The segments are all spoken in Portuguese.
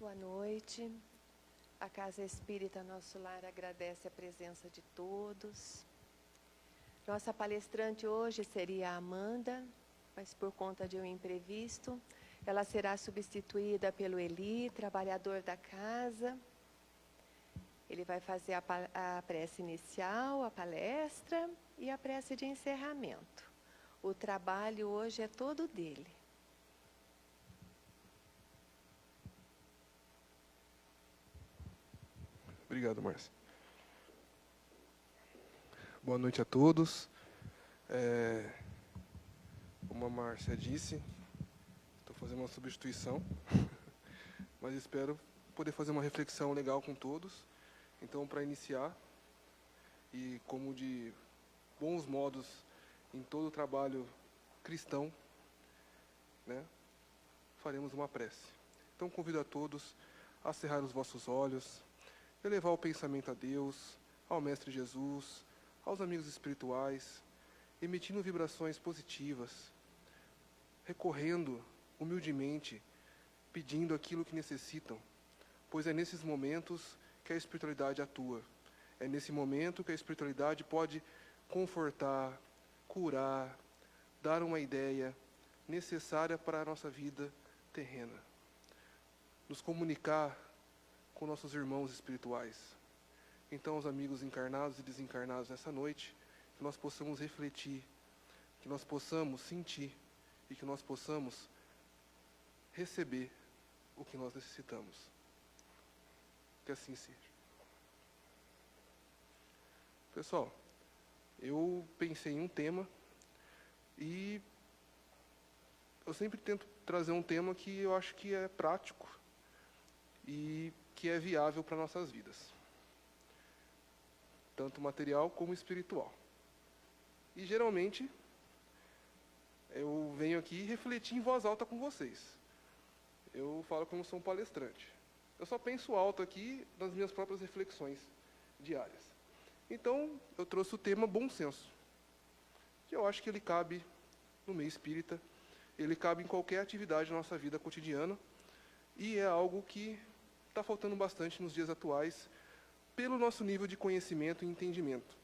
Boa noite. A Casa Espírita Nosso Lar agradece a presença de todos. Nossa palestrante hoje seria a Amanda, mas por conta de um imprevisto, ela será substituída pelo Eli, trabalhador da casa. Ele vai fazer a prece inicial, a palestra e a prece de encerramento. O trabalho hoje é todo dele. Obrigado, Márcia. Boa noite a todos. Como a Márcia disse, estou fazendo uma substituição, mas espero poder fazer uma reflexão legal com todos. Então, para iniciar, e como de bons modos em todo o trabalho cristão, né, faremos uma prece. Então, convido a todos a cerrar os vossos olhos, elevar o pensamento a Deus, ao Mestre Jesus, aos amigos espirituais, emitindo vibrações positivas, recorrendo humildemente, pedindo aquilo que necessitam, pois é nesses momentos que a espiritualidade atua. É nesse momento que a espiritualidade pode confortar, curar, dar uma ideia necessária para a nossa vida terrena. Nos comunicar com nossos irmãos espirituais. Então, os amigos encarnados e desencarnados nessa noite, que nós possamos refletir, que nós possamos sentir e que nós possamos receber o que nós necessitamos. Que assim seja. Pessoal, eu pensei em um tema e eu sempre tento trazer um tema que eu acho que é prático e que é viável para nossas vidas, tanto material como espiritual. E geralmente eu venho aqui refletir em voz alta com vocês. Eu falo como sou um palestrante. Eu só penso alto aqui nas minhas próprias reflexões diárias. Então, eu trouxe o tema bom senso, que eu acho que ele cabe no meio espírita, ele cabe em qualquer atividade da nossa vida cotidiana, e é algo que está faltando bastante nos dias atuais, pelo nosso nível de conhecimento e entendimento.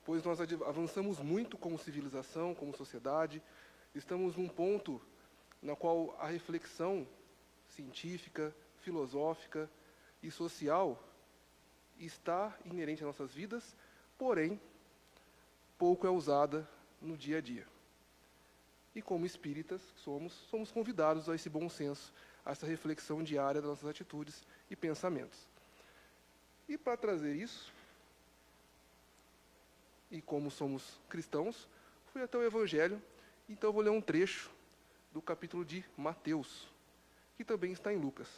Pois nós avançamos muito como civilização, como sociedade, estamos num ponto na qual a reflexão científica, filosófica e social está inerente às nossas vidas, porém, pouco é usada no dia a dia. E como espíritas somos convidados a esse bom senso, a essa reflexão diária das nossas atitudes e pensamentos. E para trazer isso, e como somos cristãos, fui até o Evangelho, então eu vou ler um trecho do capítulo de Mateus, que também está em Lucas.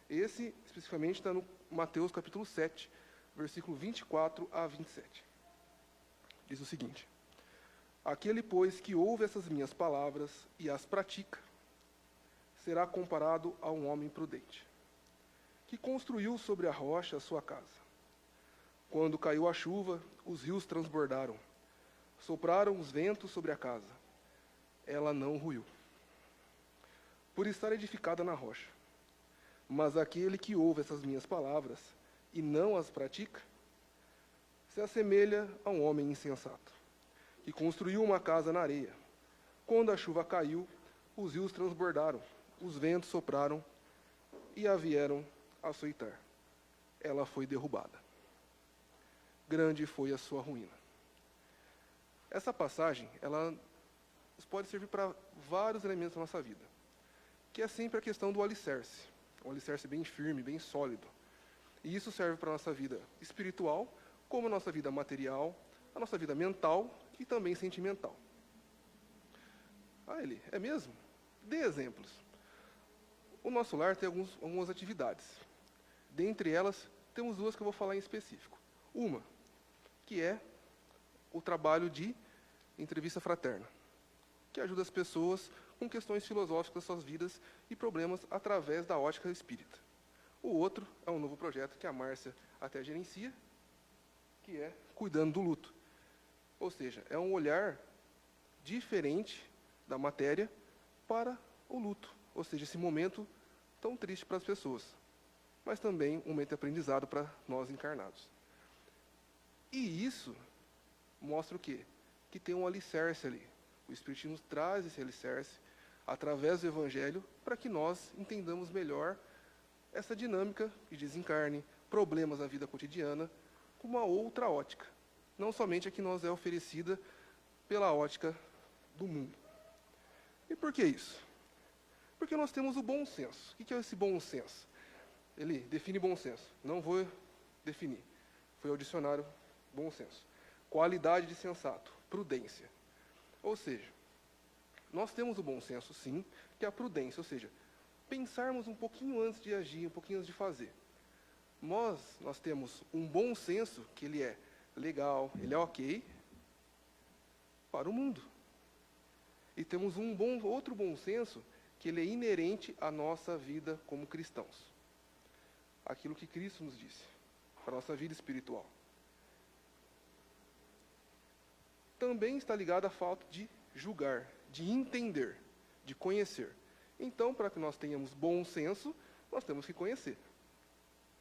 Esse, especificamente, está no Mateus capítulo 7, versículo 24 a 27. Diz o seguinte: Aquele, pois, que ouve essas minhas palavras e as pratica, será comparado a um homem prudente, que construiu sobre a rocha a sua casa. Quando caiu a chuva, os rios transbordaram, sopraram os ventos sobre a casa. Ela não ruiu, por estar edificada na rocha. Mas aquele que ouve essas minhas palavras e não as pratica, se assemelha a um homem insensato, que construiu uma casa na areia. Quando a chuva caiu, os rios transbordaram, os ventos sopraram e a vieram açoitar. Ela foi derrubada. Grande foi a sua ruína. Essa passagem, ela pode servir para vários elementos da nossa vida, que é sempre a questão do alicerce, um alicerce bem firme, bem sólido. E isso serve para a nossa vida espiritual, como a nossa vida material, a nossa vida mental e também sentimental. Ah, Eli, é mesmo? Dê exemplos. O nosso lar tem algumas atividades. Dentre elas, temos duas que eu vou falar em específico. Uma, que é o trabalho de entrevista fraterna, que ajuda as pessoas com questões filosóficas das suas vidas e problemas através da ótica espírita. O outro é um novo projeto que a Márcia até gerencia, que é Cuidando do Luto. Ou seja, é um olhar diferente da matéria para o luto, ou seja, esse momento tão triste para as pessoas, mas também um momento de aprendizado para nós encarnados. E isso mostra o quê? Que tem um alicerce ali. O Espiritismo traz esse alicerce através do Evangelho para que nós entendamos melhor essa dinâmica de desencarne, problemas na vida cotidiana, com uma outra ótica. Não somente a que nos é oferecida pela ótica do mundo. E por que isso? Porque nós temos o bom senso. O que é esse bom senso? Ele define bom senso. Não vou definir. Foi ao dicionário bom senso. Qualidade de sensato, prudência. Ou seja, nós temos o bom senso, sim, que é a prudência, ou seja, pensarmos um pouquinho antes de agir, um pouquinho antes de fazer. Nós temos um bom senso, que ele é legal, ele é ok, para o mundo. E temos outro bom senso, que ele é inerente à nossa vida como cristãos. Aquilo que Cristo nos disse, para a nossa vida espiritual. Também está ligado à falta de julgar, de entender, de conhecer. Então, para que nós tenhamos bom senso, nós temos que conhecer.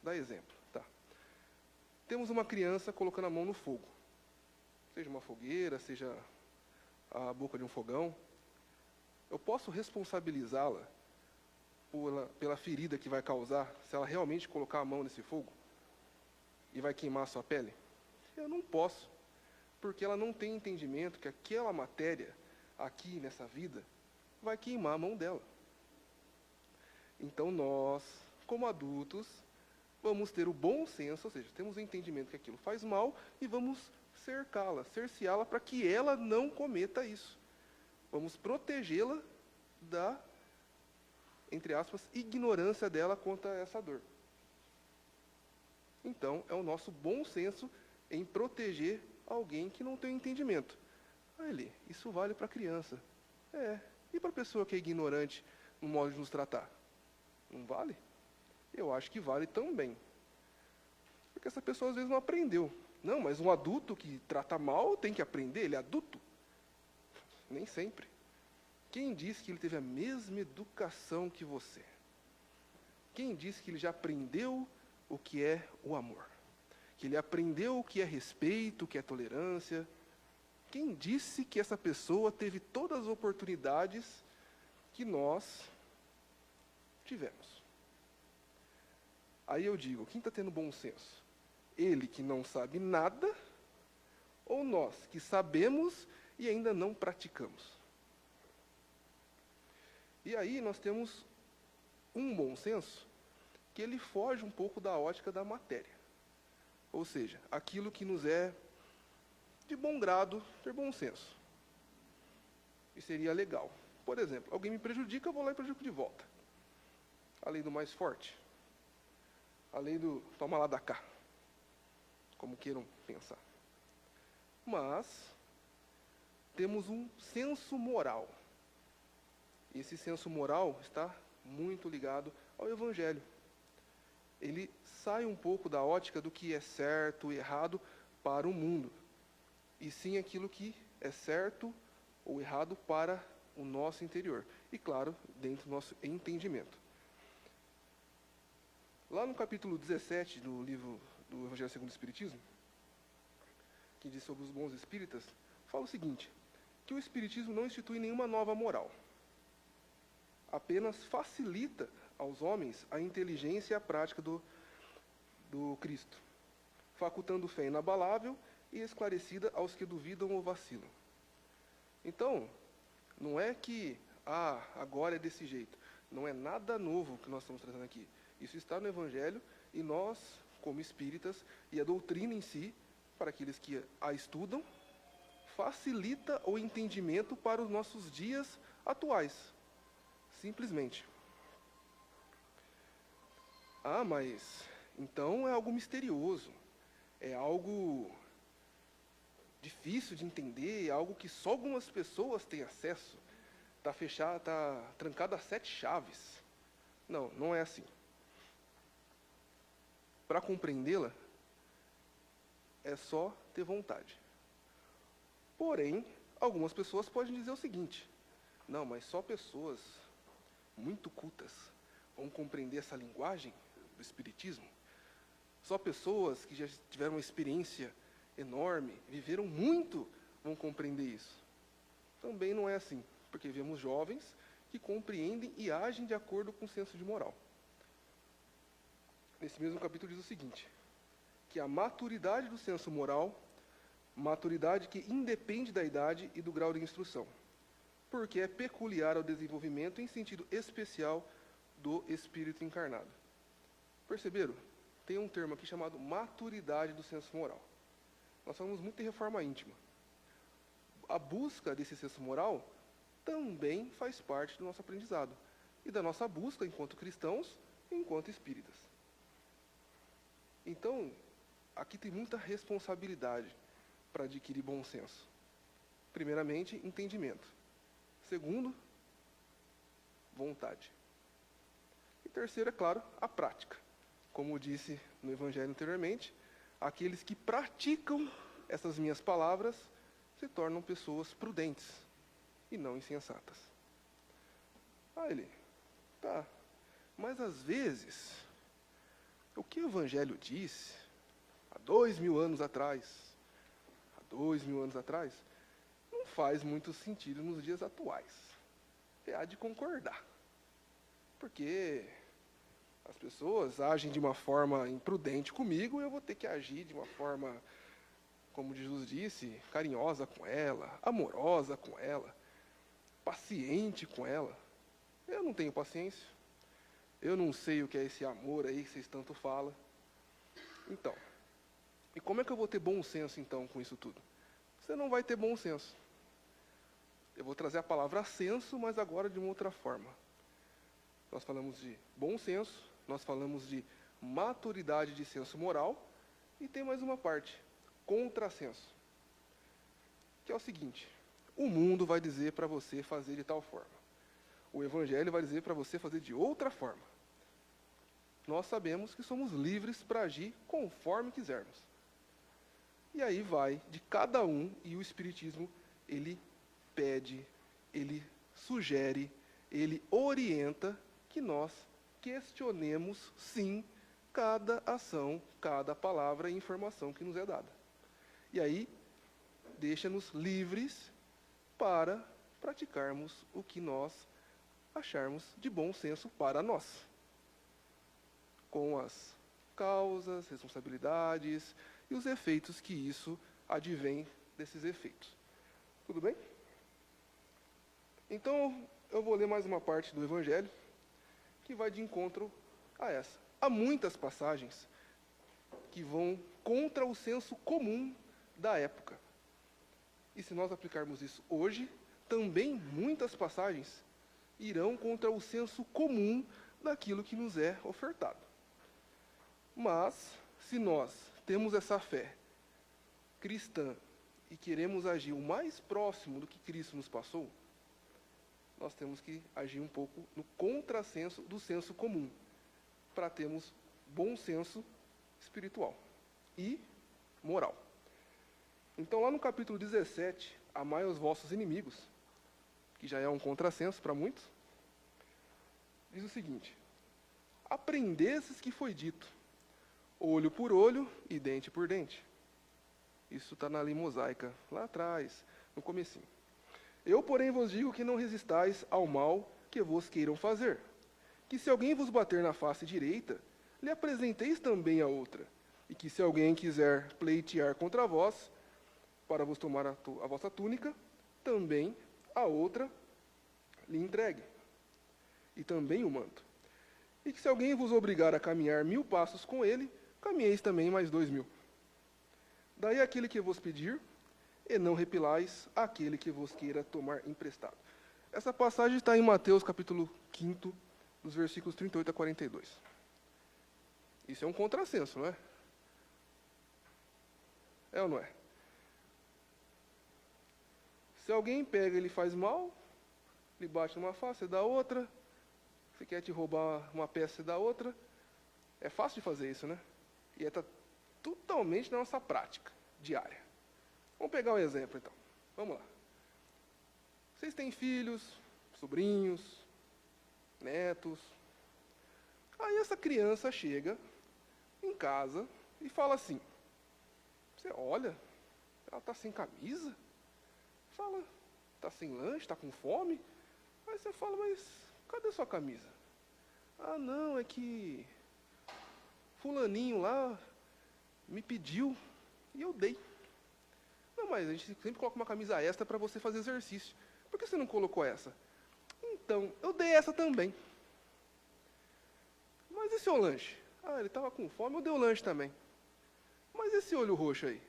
Dá exemplo, tá? Temos uma criança colocando a mão no fogo. Seja uma fogueira, seja a boca de um fogão. Eu posso responsabilizá-la pela ferida que vai causar, se ela realmente colocar a mão nesse fogo e vai queimar a sua pele? Eu não posso, porque ela não tem entendimento que aquela matéria, aqui nessa vida, vai queimar a mão dela. Então nós, como adultos, vamos ter o bom senso, ou seja, temos o entendimento que aquilo faz mal e vamos cercá-la, cerceá-la para que ela não cometa isso. Vamos protegê-la da, entre aspas, ignorância dela quanto a essa dor. Então, é o nosso bom senso em proteger alguém que não tem entendimento. Isso vale para a criança. E para a pessoa que é ignorante no modo de nos tratar? Não vale? Eu acho que vale também. Porque essa pessoa às vezes não aprendeu. Não, mas um adulto que trata mal tem que aprender, ele é adulto? Nem sempre. Quem disse que ele teve a mesma educação que você? Quem disse que ele já aprendeu o que é o amor? Que ele aprendeu o que é respeito, o que é tolerância? Quem disse que essa pessoa teve todas as oportunidades que nós tivemos? Aí eu digo, quem está tendo bom senso? Ele que não sabe nada, ou nós que sabemos e ainda não praticamos? E aí nós temos um bom senso que ele foge um pouco da ótica da matéria. Ou seja, aquilo que nos é de bom grado ter bom senso. E seria legal. Por exemplo, alguém me prejudica, eu vou lá e prejudico de volta. A lei do mais forte. A lei do toma lá da cá. Como queiram pensar. Mas temos um senso moral. E esse senso moral está muito ligado ao Evangelho. Ele sai um pouco da ótica do que é certo e errado para o mundo. E sim aquilo que é certo ou errado para o nosso interior. E, claro, dentro do nosso entendimento. Lá no capítulo 17 do livro do Evangelho segundo o Espiritismo, que diz sobre os bons espíritas, fala o seguinte, que o Espiritismo não institui nenhuma nova moral. Apenas facilita aos homens a inteligência e a prática do Cristo, facultando fé inabalável e esclarecida aos que duvidam ou vacilam. Então, não é que, agora é desse jeito. Não é nada novo que nós estamos trazendo aqui. Isso está no Evangelho e nós, como espíritas, e a doutrina em si, para aqueles que a estudam, facilita o entendimento para os nossos dias atuais. Simplesmente. Mas então é algo misterioso, é algo difícil de entender, é algo que só algumas pessoas têm acesso. Está fechado, está trancado a 7 chaves. Não, não é assim. Para compreendê-la, é só ter vontade. Porém, algumas pessoas podem dizer o seguinte, não, mas só pessoas muito cultas vão compreender essa linguagem do Espiritismo? Só pessoas que já tiveram uma experiência enorme, viveram muito, vão compreender isso. Também não é assim, porque vemos jovens que compreendem e agem de acordo com o senso de moral. Nesse mesmo capítulo diz o seguinte, que a maturidade do senso moral, maturidade que independe da idade e do grau de instrução, porque é peculiar ao desenvolvimento em sentido especial do espírito encarnado. Perceberam? Tem um termo aqui chamado maturidade do senso moral. Nós falamos muito em reforma íntima. A busca desse senso moral também faz parte do nosso aprendizado e da nossa busca enquanto cristãos e enquanto espíritas. Então, aqui tem muita responsabilidade para adquirir bom senso. Primeiramente, entendimento. Segundo, vontade. E terceiro, é claro, a prática. Como eu disse no Evangelho anteriormente, aqueles que praticam essas minhas palavras se tornam pessoas prudentes e não insensatas. Ele, tá, mas às vezes, o que o Evangelho disse há 2000 anos atrás, não faz muito sentido nos dias atuais. Você há de concordar. Porque as pessoas agem de uma forma imprudente comigo e eu vou ter que agir de uma forma, como Jesus disse, carinhosa com ela, amorosa com ela, paciente com ela. Eu não tenho paciência. Eu não sei o que é esse amor aí que vocês tanto falam. Então, e como é que eu vou ter bom senso, então, com isso tudo? Você não vai ter bom senso. Eu vou trazer a palavra senso, mas agora de uma outra forma. Nós falamos de bom senso, nós falamos de maturidade de senso moral, e tem mais uma parte, contrassenso. Que é o seguinte, o mundo vai dizer para você fazer de tal forma. O Evangelho vai dizer para você fazer de outra forma. Nós sabemos que somos livres para agir conforme quisermos. E aí vai de cada um, e o Espiritismo, ele pede, ele sugere, ele orienta que nós questionemos, sim, cada ação, cada palavra e informação que nos é dada. E aí, deixa-nos livres para praticarmos o que nós acharmos de bom senso para nós, com as causas, responsabilidades e os efeitos que isso advém desses efeitos. Tudo bem? Então, eu vou ler mais uma parte do Evangelho, que vai de encontro a essa. Há muitas passagens que vão contra o senso comum da época. E se nós aplicarmos isso hoje, também muitas passagens irão contra o senso comum daquilo que nos é ofertado. Mas, se nós temos essa fé cristã e queremos agir o mais próximo do que Cristo nos passou, nós temos que agir um pouco no contrassenso do senso comum, para termos bom senso espiritual e moral. Então, lá no capítulo 17, amai os vossos inimigos, que já é um contrassenso para muitos, diz o seguinte, aprendesses que foi dito, olho por olho e dente por dente. Isso está na lei mosaica, lá atrás, no comecinho. Eu, porém, vos digo que não resistais ao mal que vos queiram fazer. Que se alguém vos bater na face direita, lhe apresenteis também a outra. E que se alguém quiser pleitear contra vós, para vos tomar a vossa túnica, também a outra lhe entregue. E também o manto. E que se alguém vos obrigar a caminhar 1000 passos com ele, caminheis também mais 2000. Daí aquele que vos pedir, e não repilais aquele que vos queira tomar emprestado. Essa passagem está em Mateus capítulo 5, dos versículos 38 a 42. Isso é um contrassenso, não é? É ou não é? Se alguém pega e lhe faz mal, lhe bate numa face, dá outra, se quer te roubar uma peça, dá outra, é fácil de fazer isso, né? E está totalmente na nossa prática diária. Vamos pegar um exemplo, então. Vamos lá. Vocês têm filhos, sobrinhos, netos. essa criança chega em casa e fala assim, você olha, ela está sem camisa, fala, está sem lanche, está com fome, aí você fala, mas cadê sua camisa? Ah, não, é que fulaninho lá me pediu e eu dei. Não, mas a gente sempre coloca uma camisa extra para você fazer exercício. Por que você não colocou essa? Então, eu dei essa também. Mas e seu lanche? Ah, ele estava com fome, eu dei o lanche também. Mas esse olho roxo aí?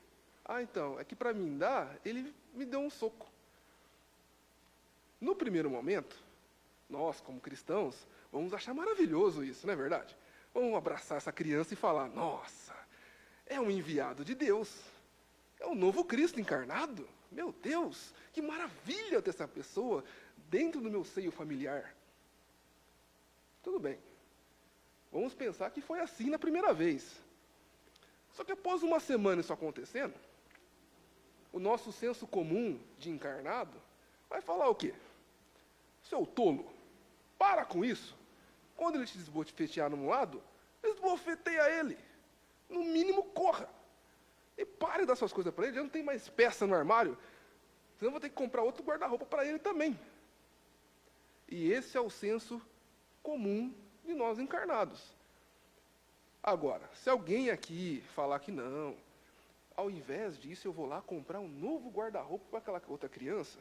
Ah, então, é que para mim dar, ele me deu um soco. No primeiro momento, nós, como cristãos, vamos achar maravilhoso isso, não é verdade? Vamos abraçar essa criança e falar, nossa, é um enviado de Deus. É o novo Cristo encarnado. Meu Deus, que maravilha ter essa pessoa dentro do meu seio familiar. Tudo bem. Vamos pensar que foi assim na primeira vez. Só que após uma semana isso acontecendo, o nosso senso comum de encarnado vai falar o quê? Seu tolo, para com isso. Quando ele te desbofetear num lado, desbofeteia ele. No mínimo, corra. E pare das suas coisas para ele, já não tem mais peça no armário, senão eu vou ter que comprar outro guarda-roupa para ele também. E esse é o senso comum de nós encarnados. Agora, se alguém aqui falar que não, ao invés disso eu vou lá comprar um novo guarda-roupa para aquela outra criança,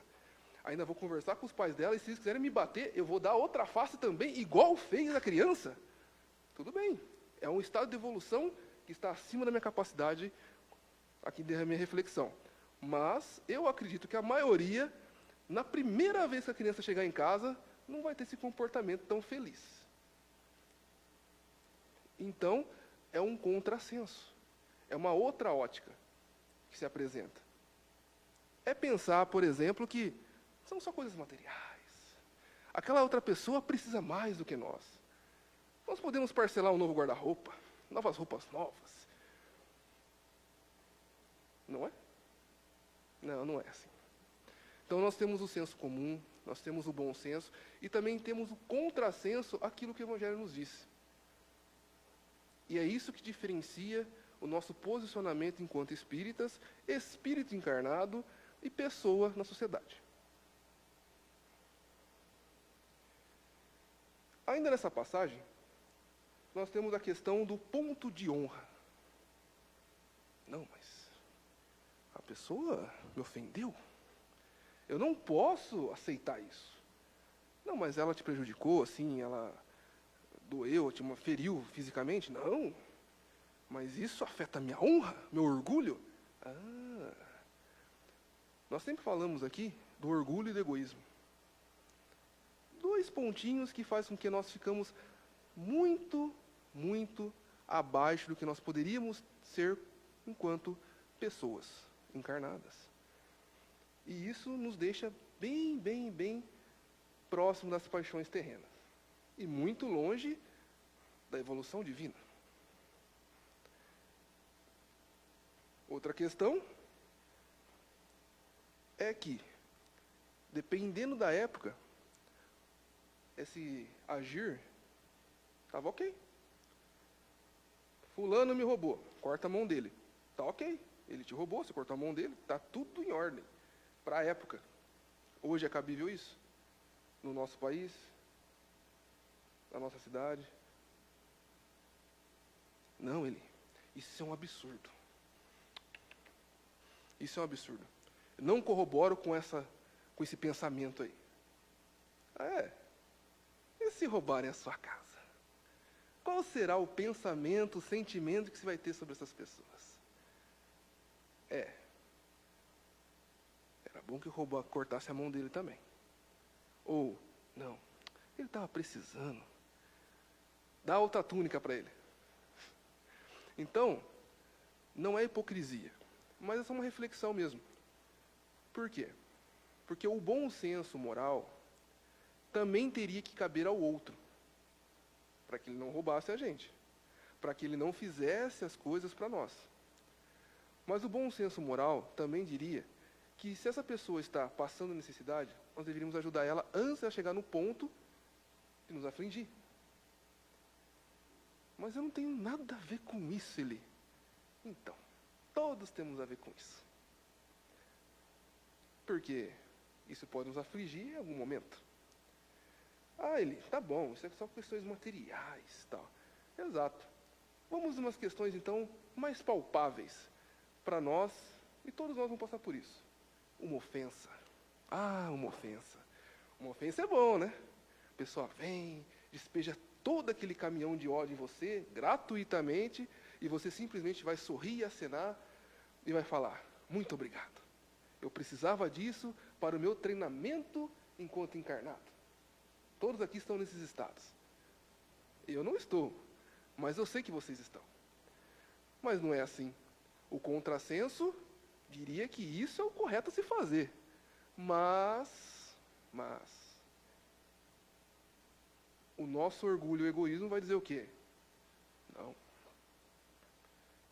ainda vou conversar com os pais dela e se eles quiserem me bater, eu vou dar outra face também, igual fez a criança. Tudo bem, é um estado de evolução que está acima da minha capacidade aqui da minha reflexão. Mas eu acredito que a maioria, na primeira vez que a criança chegar em casa, não vai ter esse comportamento tão feliz. Então, é um contrassenso. É uma outra ótica que se apresenta. É pensar, por exemplo, que são só coisas materiais. Aquela outra pessoa precisa mais do que nós. Nós podemos parcelar um novo guarda-roupa, novas roupas novas. Não é? Não, não é assim. Então nós temos o senso comum, nós temos o bom senso e também temos o contrassenso àquilo que o Evangelho nos disse. E é isso que diferencia o nosso posicionamento enquanto espíritas, espírito encarnado e pessoa na sociedade. Ainda nessa passagem, nós temos a questão do ponto de honra. Não, mas a pessoa me ofendeu. Eu não posso aceitar isso. Não, mas ela te prejudicou, assim, ela doeu, te feriu fisicamente? Não. Mas isso afeta a minha honra, meu orgulho? Ah. Nós sempre falamos aqui do orgulho e do egoísmo. Dois pontinhos que fazem com que nós ficamos muito, muito abaixo do que nós poderíamos ser enquanto pessoas encarnadas. E isso nos deixa bem, bem, bem próximo das paixões terrenas. E muito longe da evolução divina. Outra questão é que, dependendo da época, esse agir estava ok. Fulano me roubou, corta a mão dele. Está ok, ele te roubou, você cortou a mão dele, está tudo em ordem. Para a época. Hoje é cabível isso? No nosso país? Na nossa cidade? Não, isso é um absurdo. Isso é um absurdo. Eu não corroboro com esse pensamento aí. Ah, é? E se roubarem a sua casa? Qual será o pensamento, o sentimento que você vai ter sobre essas pessoas? Era bom que o robô cortasse a mão dele também. Ou, não, ele estava precisando. Dá outra túnica para ele. Então, não é hipocrisia, mas é só uma reflexão mesmo. Por quê? Porque o bom senso moral também teria que caber ao outro, para que ele não roubasse a gente, para que ele não fizesse as coisas para nós. Mas o bom senso moral também diria que se essa pessoa está passando necessidade, nós deveríamos ajudar ela antes de ela chegar no ponto de nos afligir. mas eu não tenho nada a ver com isso, Eli. Então, todos temos a ver com isso. Porque isso pode nos afligir em algum momento. Ah, Eli, tá bom, isso é só questões materiais, tal. Exato. Vamos umas questões, então, mais palpáveis para nós, e todos nós vamos passar por isso. Uma ofensa. Ah, uma ofensa. Uma ofensa é bom, né? A pessoa vem, despeja todo aquele caminhão de ódio em você, gratuitamente, e você simplesmente vai sorrir e acenar, e vai falar, muito obrigado. Eu precisava disso para o meu treinamento enquanto encarnado. Todos aqui estão nesses estados. Eu não estou, mas eu sei que vocês estão. Mas não é assim. O contrassenso diria que isso é o correto a se fazer. Mas, o nosso orgulho e o egoísmo vai dizer o quê? Não.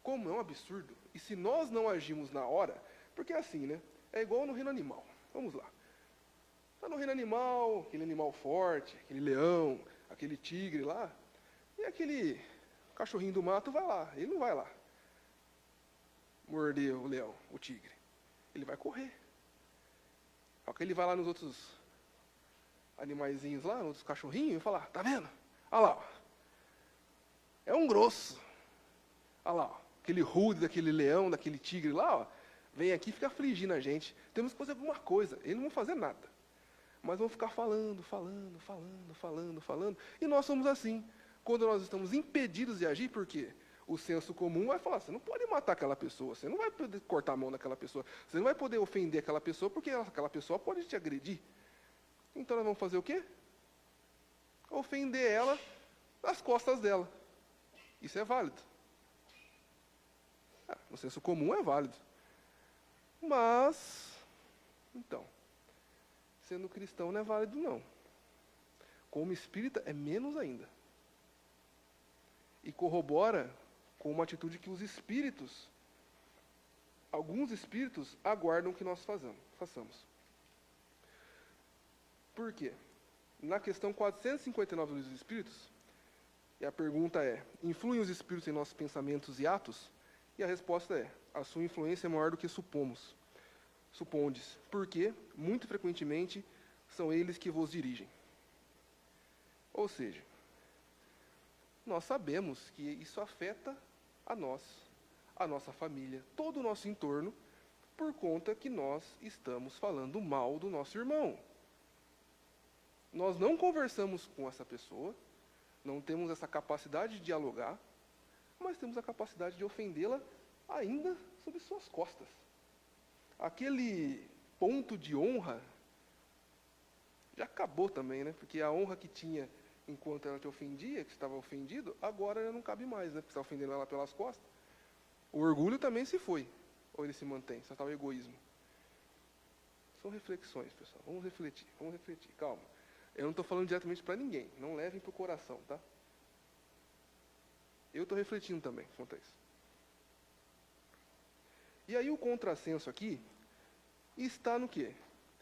Como é um absurdo. E se nós não agimos na hora, porque é assim, né? É igual no reino animal. Vamos lá. Está no reino animal, aquele animal forte, aquele leão, aquele tigre lá, e aquele cachorrinho do mato vai lá. Ele não vai lá morder o leão, o tigre. Ele vai correr. Só que ele vai lá nos outros animaizinhos lá, nos outros cachorrinhos, e fala, tá vendo? Olha lá, ó. É um grosso. Olha lá, ó. Aquele rude daquele leão, daquele tigre lá, ó, vem aqui e fica afligindo a gente. Temos que fazer alguma coisa. Eles não vão fazer nada. Mas vão ficar falando. E nós somos assim. Quando nós estamos impedidos de agir, por quê? O senso comum vai falar, você não pode matar aquela pessoa, você não vai poder cortar a mão daquela pessoa, você não vai poder ofender aquela pessoa, porque aquela pessoa pode te agredir. Então nós vamos fazer o quê? Ofender ela nas costas dela. Isso é válido. No senso comum é válido. Mas, então, sendo cristão não é válido não. Como espírita é menos ainda. E corrobora com uma atitude que os espíritos, alguns espíritos, aguardam que nós façamos. Por quê? Na questão 459 dos Espíritos, e a pergunta é, influem os espíritos em nossos pensamentos e atos? E a resposta é, a sua influência é maior do que supondes, porque, muito frequentemente, são eles que vos dirigem. Ou seja, nós sabemos que isso afeta a nós, a nossa família, todo o nosso entorno, por conta que nós estamos falando mal do nosso irmão. Nós não conversamos com essa pessoa, não temos essa capacidade de dialogar, mas temos a capacidade de ofendê-la ainda sob suas costas. Aquele ponto de honra já acabou também, né? Porque a honra que tinha enquanto ela te ofendia, que estava ofendido, agora já não cabe mais, né? Porque você está ofendendo ela pelas costas. O orgulho também se foi, ou ele se mantém, só está o egoísmo. São reflexões, pessoal. Vamos refletir, calma. Eu não estou falando diretamente para ninguém, não levem para o coração, tá? Eu estou refletindo também quanto a isso. E aí o contrassenso aqui está no quê?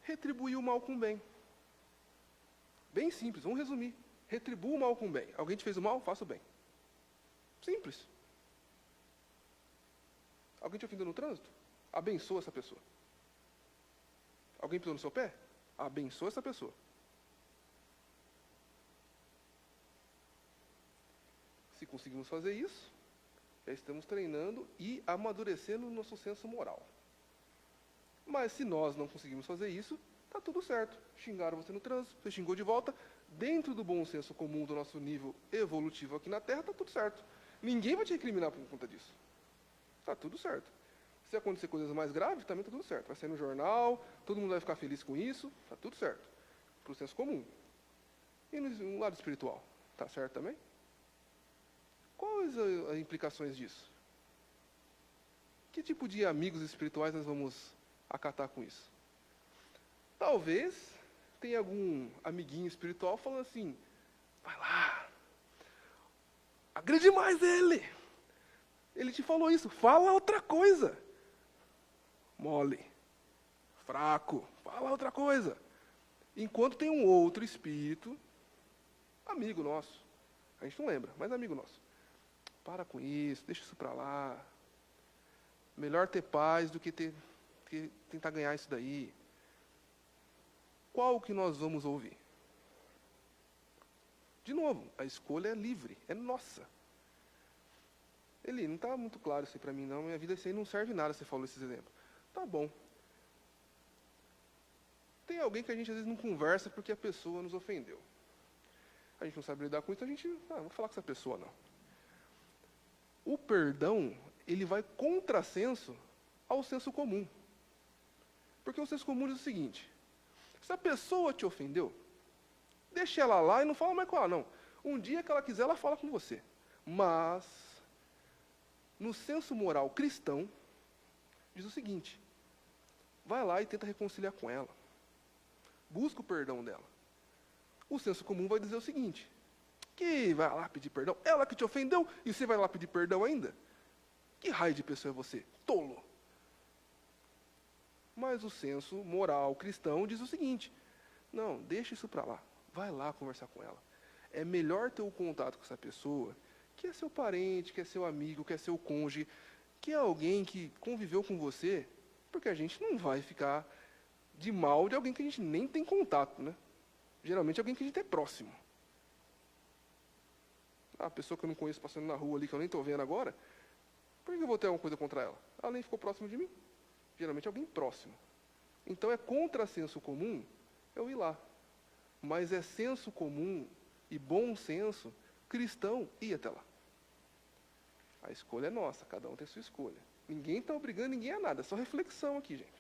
Retribuir o mal com o bem. Bem simples, vamos resumir. Retribua o mal com o bem. Alguém te fez o mal? Faça o bem. Simples. Alguém te ofendeu no trânsito? Abençoa essa pessoa. Alguém pisou no seu pé? Abençoa essa pessoa. Se conseguimos fazer isso, já estamos treinando e amadurecendo o nosso senso moral. Mas se nós não conseguimos fazer isso, está tudo certo. Xingaram você no trânsito, você xingou de volta. Dentro do bom senso comum do nosso nível evolutivo aqui na Terra, está tudo certo. Ninguém vai te recriminar por conta disso. Está tudo certo. Se acontecer coisas mais graves, também está tudo certo. Vai sair no jornal, todo mundo vai ficar feliz com isso, está tudo certo. Para o senso comum. E no lado espiritual, está certo também? Quais as implicações disso? Que tipo de amigos espirituais nós vamos acatar com isso? Talvez tenha algum amiguinho espiritual falando assim, vai lá, agride mais ele. Ele te falou isso, fala outra coisa. Mole, fraco, fala outra coisa. Enquanto tem um outro espírito, amigo nosso, a gente não lembra, mas amigo nosso, para com isso, deixa isso para lá. Melhor ter paz do que tentar ganhar isso daí. Qual que nós vamos ouvir? De novo, a escolha é livre, é nossa. Eli, não está muito claro isso aí para mim, não. Minha vida isso aí não serve nada, você falou esses exemplos. Tá bom. Tem alguém que a gente às vezes não conversa porque a pessoa nos ofendeu. A gente não sabe lidar com isso, a gente não vou falar com essa pessoa, não. O perdão, ele vai contrassenso ao senso comum. Porque o senso comum diz o seguinte: se a pessoa te ofendeu, deixa ela lá e não fala mais com ela, não. Um dia que ela quiser, ela fala com você. Mas, no senso moral cristão, diz o seguinte: vai lá e tenta reconciliar com ela. Busca o perdão dela. O senso comum vai dizer o seguinte: que vai lá pedir perdão? Ela que te ofendeu e você vai lá pedir perdão ainda? Que raio de pessoa é você? Tolo. Mas o senso moral cristão diz o seguinte: não, deixa isso para lá. Vai lá conversar com ela. É melhor ter o contato com essa pessoa, que é seu parente, que é seu amigo, que é seu cônjuge, que é alguém que conviveu com você, porque a gente não vai ficar de mal de alguém que a gente nem tem contato, né? Geralmente alguém que a gente é próximo. A pessoa que eu não conheço passando na rua ali, que eu nem estou vendo agora, por que eu vou ter alguma coisa contra ela? Ela nem ficou próxima de mim. Geralmente alguém próximo. Então é contrassenso comum eu ir lá. Mas é senso comum e bom senso cristão ir até lá. A escolha é nossa, cada um tem sua escolha. Ninguém está obrigando ninguém a nada, é só reflexão aqui, gente.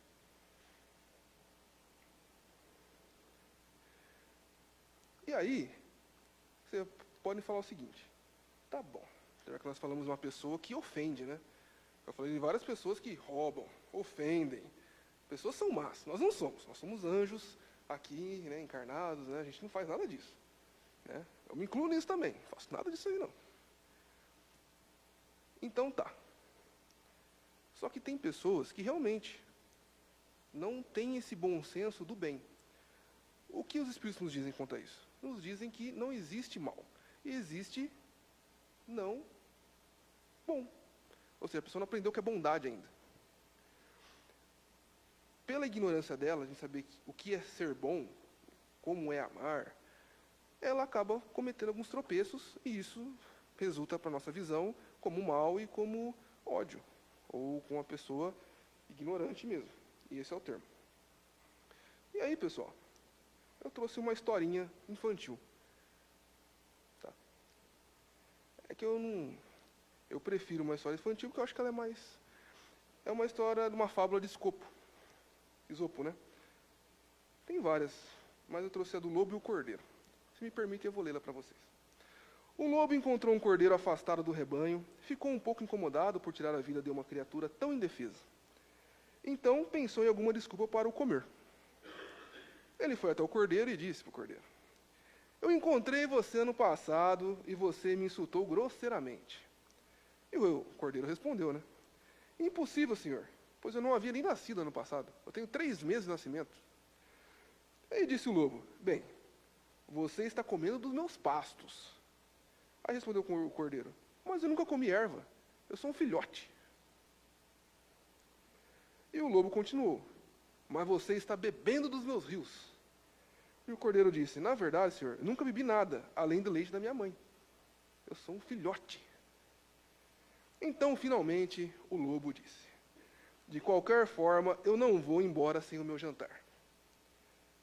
E aí, você pode falar o seguinte: tá bom, já que nós falamos de uma pessoa que ofende, né? Eu falei de várias pessoas que roubam, ofendem. Pessoas são más, nós não somos. Nós somos anjos aqui, né, encarnados, né? A gente não faz nada disso. Né? Eu me incluo nisso também, não faço nada disso aí não. Então tá. Só que tem pessoas que realmente não têm esse bom senso do bem. O que os Espíritos nos dizem quanto a isso? Nos dizem que não existe mal, existe não bom. Ou seja, a pessoa não aprendeu o que é bondade ainda. Pela ignorância dela, de saber o que é ser bom, como é amar, ela acaba cometendo alguns tropeços, e isso resulta para a nossa visão como mal e como ódio, ou com uma pessoa ignorante mesmo. E esse é o termo. E aí, pessoal, eu trouxe uma historinha infantil. Tá? É que eu prefiro uma história infantil porque eu acho que ela é mais... É uma história de uma fábula de Esopo, né? Tem várias, mas eu trouxe a do lobo e o cordeiro. Se me permite, eu vou lê-la para vocês. Um lobo encontrou um cordeiro afastado do rebanho, ficou um pouco incomodado por tirar a vida de uma criatura tão indefesa. Então, pensou em alguma desculpa para o comer. Ele foi até o cordeiro e disse para o cordeiro: eu encontrei você ano passado e você me insultou grosseiramente. E o cordeiro respondeu, né? Impossível, senhor, pois eu não havia nem nascido ano passado. Eu tenho 3 meses de nascimento. Aí disse o lobo: bem, você está comendo dos meus pastos. Aí respondeu o cordeiro: mas eu nunca comi erva, eu sou um filhote. E o lobo continuou: mas você está bebendo dos meus rios. E o cordeiro disse: na verdade, senhor, eu nunca bebi nada, além do leite da minha mãe. Eu sou um filhote. Então, finalmente, o lobo disse: de qualquer forma, eu não vou embora sem o meu jantar.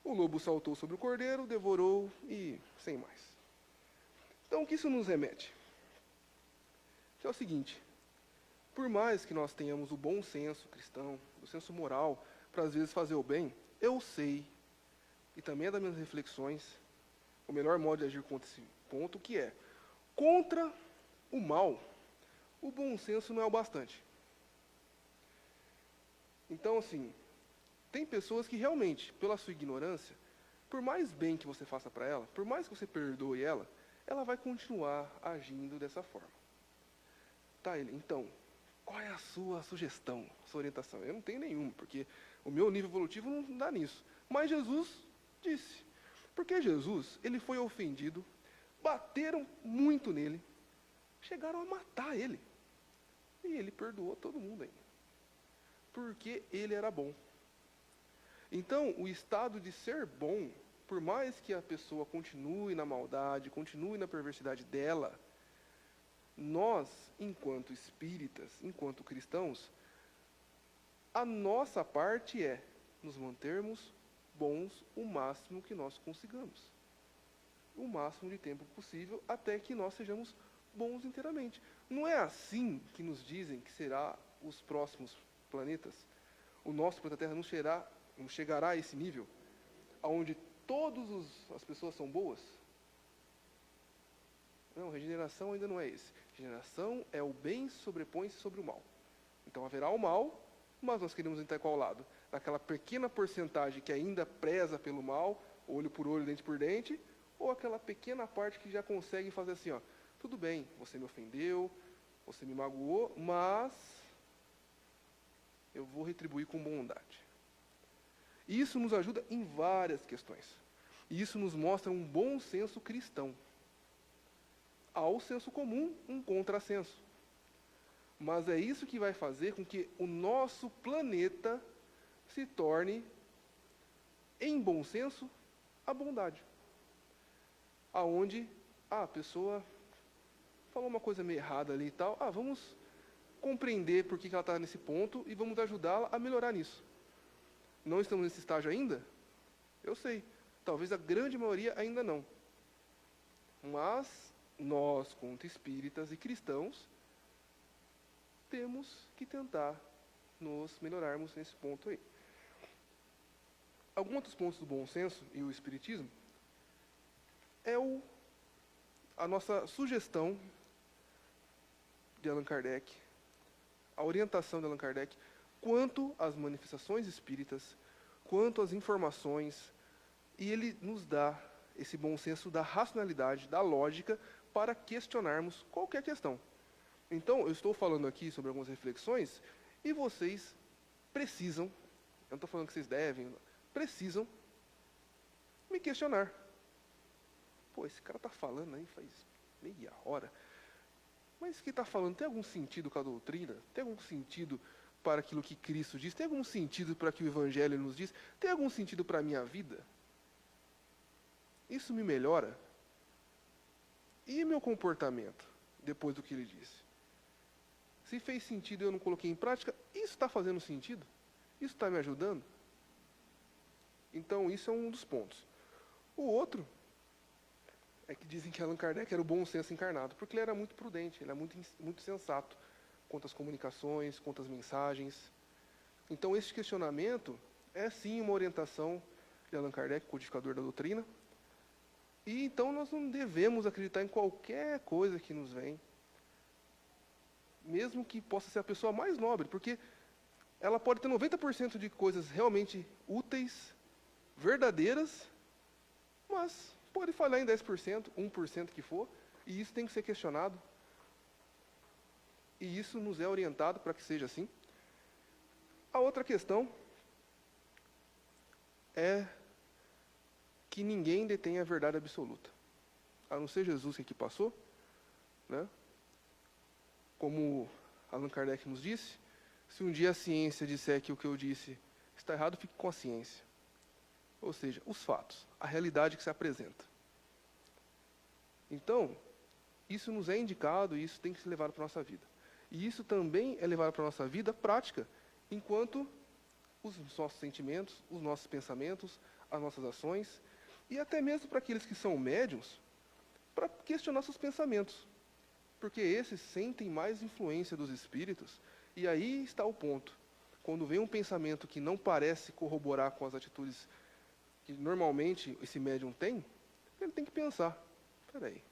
O lobo saltou sobre o cordeiro, devorou e sem mais. Então, o que isso nos remete? Que é o seguinte: por mais que nós tenhamos o bom senso cristão, o senso moral, para às vezes fazer o bem, eu sei, e também é das minhas reflexões, o melhor modo de agir contra esse ponto, que é, contra o mal, o bom senso não é o bastante. Então, assim, tem pessoas que realmente, pela sua ignorância, por mais bem que você faça para ela, por mais que você perdoe ela vai continuar agindo dessa forma. Tá, então, qual é a sua sugestão, sua orientação? Eu não tenho nenhuma, porque o meu nível evolutivo não dá nisso. Mas Jesus disse. Porque Jesus, ele foi ofendido, bateram muito nele, chegaram a matar ele. E ele perdoou todo mundo ainda. Porque ele era bom. Então, o estado de ser bom, por mais que a pessoa continue na maldade, continue na perversidade dela, nós, enquanto espíritas, enquanto cristãos, a nossa parte é nos mantermos bons o máximo que nós consigamos. O máximo de tempo possível, até que nós sejamos bons inteiramente. Não é assim que nos dizem que será os próximos planetas? O nosso planeta Terra não chegará a esse nível, onde todas as pessoas são boas? Não, regeneração ainda não é esse. Regeneração é o bem sobrepõe-se sobre o mal. Então haverá o mal, mas nós queremos entrar em qual lado? Naquela pequena porcentagem que ainda preza pelo mal, olho por olho, dente por dente, ou aquela pequena parte que já consegue fazer assim, ó, tudo bem, você me ofendeu, você me magoou, mas eu vou retribuir com bondade. Isso nos ajuda em várias questões. E isso nos mostra um bom senso cristão. Ao senso comum, um contrassenso. Mas é isso que vai fazer com que o nosso planeta se torne, em bom senso, a bondade. Aonde a pessoa falou uma coisa meio errada ali e tal, vamos compreender por que ela está nesse ponto e vamos ajudá-la a melhorar nisso. Não estamos nesse estágio ainda? Eu sei. Talvez a grande maioria ainda não. Mas nós, como espíritas e cristãos, temos que tentar nos melhorarmos nesse ponto aí. Alguns outros pontos do bom senso e o espiritismo é a nossa sugestão de Allan Kardec, a orientação de Allan Kardec, quanto às manifestações espíritas, quanto às informações, e ele nos dá esse bom senso da racionalidade, da lógica, para questionarmos qualquer questão. Então, eu estou falando aqui sobre algumas reflexões, e vocês precisam, eu não estou falando que vocês devem, precisam me questionar. Pô, esse cara está falando aí faz meia hora, mas o que está falando tem algum sentido com a doutrina? Tem algum sentido para aquilo que Cristo diz? Tem algum sentido para o que o Evangelho nos diz? Tem algum sentido para a minha vida? Isso me melhora? E meu comportamento, depois do que ele disse? Se fez sentido e eu não coloquei em prática, isso está fazendo sentido? Isso está me ajudando? Então, isso é um dos pontos. O outro é que dizem que Allan Kardec era o bom senso encarnado, porque ele era muito prudente, ele era muito sensato quanto às comunicações, quanto às mensagens. Então, esse questionamento é, sim, uma orientação de Allan Kardec, codificador da doutrina. E, então, nós não devemos acreditar em qualquer coisa que nos vem, mesmo que possa ser a pessoa mais nobre, porque ela pode ter 90% de coisas realmente úteis, verdadeiras, mas pode falhar em 10%, 1% que for, e isso tem que ser questionado. E isso nos é orientado para que seja assim. A outra questão é que ninguém detém a verdade absoluta, a não ser Jesus que aqui passou, né? Como Allan Kardec nos disse, se um dia a ciência disser que o que eu disse está errado, fique com a ciência. Ou seja, os fatos, a realidade que se apresenta. Então, isso nos é indicado e isso tem que ser levado para a nossa vida. E isso também é levado para a nossa vida prática, enquanto os nossos sentimentos, os nossos pensamentos, as nossas ações, e até mesmo para aqueles que são médiuns, para questionar seus pensamentos. Porque esses sentem mais influência dos espíritos, e aí está o ponto. Quando vem um pensamento que não parece corroborar com as atitudes que normalmente esse médium tem, ele tem que pensar, peraí,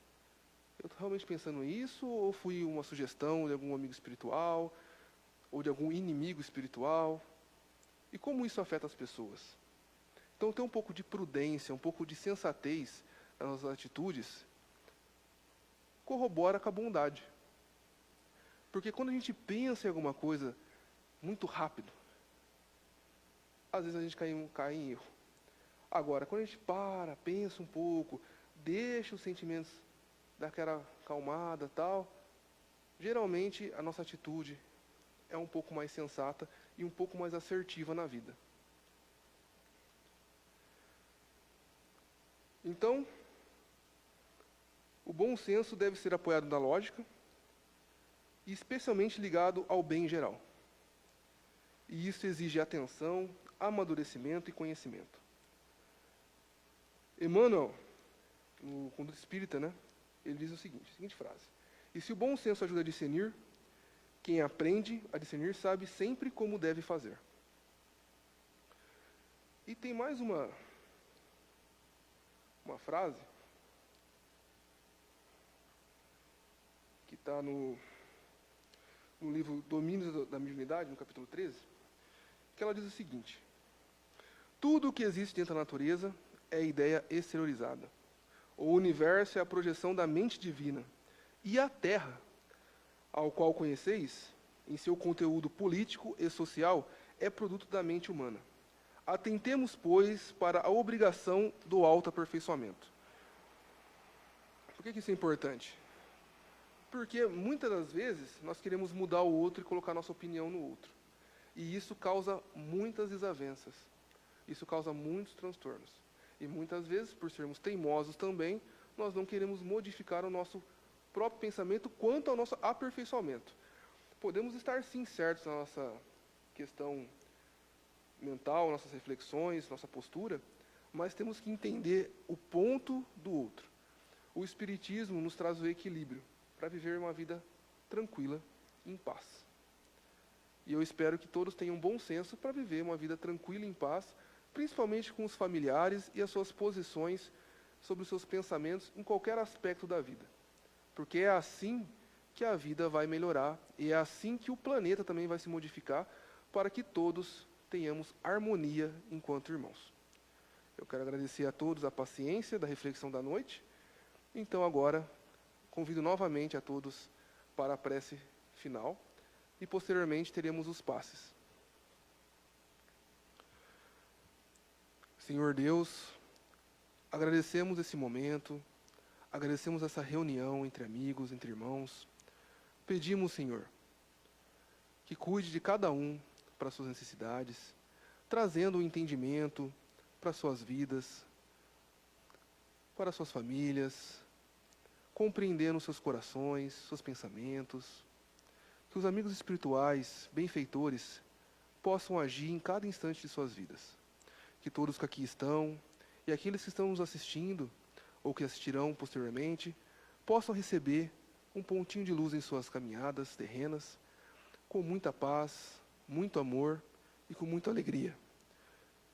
eu estou realmente pensando isso, ou fui uma sugestão de algum amigo espiritual, ou de algum inimigo espiritual? E como isso afeta as pessoas? Então, ter um pouco de prudência, um pouco de sensatez nas nossas atitudes, corrobora com a bondade. Porque quando a gente pensa em alguma coisa muito rápido, às vezes a gente cai em erro. Agora, quando a gente pensa um pouco, deixa os sentimentos dar aquela acalmada, tal, geralmente a nossa atitude é um pouco mais sensata e um pouco mais assertiva na vida. Então, o bom senso deve ser apoiado na lógica e especialmente ligado ao bem geral. E isso exige atenção, amadurecimento e conhecimento. Emmanuel, no Conduta Espírita, ele diz a seguinte frase: e se o bom senso ajuda a discernir, quem aprende a discernir sabe sempre como deve fazer. E tem mais uma frase que está no livro Domínios da Mediunidade, no capítulo 13, que ela diz o seguinte: tudo o que existe dentro da natureza é ideia exteriorizada. O universo é a projeção da mente divina, e a Terra, ao qual conheceis, em seu conteúdo político e social, é produto da mente humana. Atentemos, pois, para a obrigação do autoaperfeiçoamento. Por que isso é importante? Porque, muitas das vezes, nós queremos mudar o outro e colocar nossa opinião no outro. E isso causa muitas desavenças. Isso causa muitos transtornos. E, muitas vezes, por sermos teimosos também, nós não queremos modificar o nosso próprio pensamento quanto ao nosso aperfeiçoamento. Podemos estar, sim, certos na nossa questão mental, nossas reflexões, nossa postura, mas temos que entender o ponto do outro. O Espiritismo nos traz o equilíbrio para viver uma vida tranquila, em paz. E eu espero que todos tenham bom senso para viver uma vida tranquila e em paz, principalmente com os familiares e as suas posições sobre os seus pensamentos em qualquer aspecto da vida. Porque é assim que a vida vai melhorar e é assim que o planeta também vai se modificar para que todos tenhamos harmonia enquanto irmãos. Eu quero agradecer a todos a paciência da reflexão da noite. Então agora convido novamente a todos para a prece final e posteriormente teremos os passes. Senhor Deus, agradecemos esse momento, agradecemos essa reunião entre amigos, entre irmãos. Pedimos, Senhor, que cuide de cada um para suas necessidades, trazendo o entendimento para suas vidas, para suas famílias, compreendendo seus corações, seus pensamentos, que os amigos espirituais, benfeitores, possam agir em cada instante de suas vidas. Que todos que aqui estão, e aqueles que estão nos assistindo, ou que assistirão posteriormente, possam receber um pontinho de luz em suas caminhadas terrenas, com muita paz, muito amor e com muita alegria.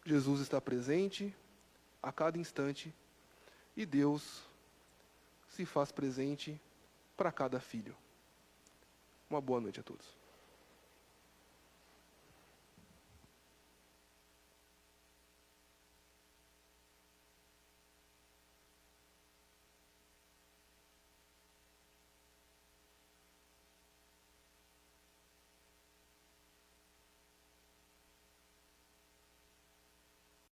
Jesus está presente a cada instante e Deus se faz presente para cada filho. Uma boa noite a todos.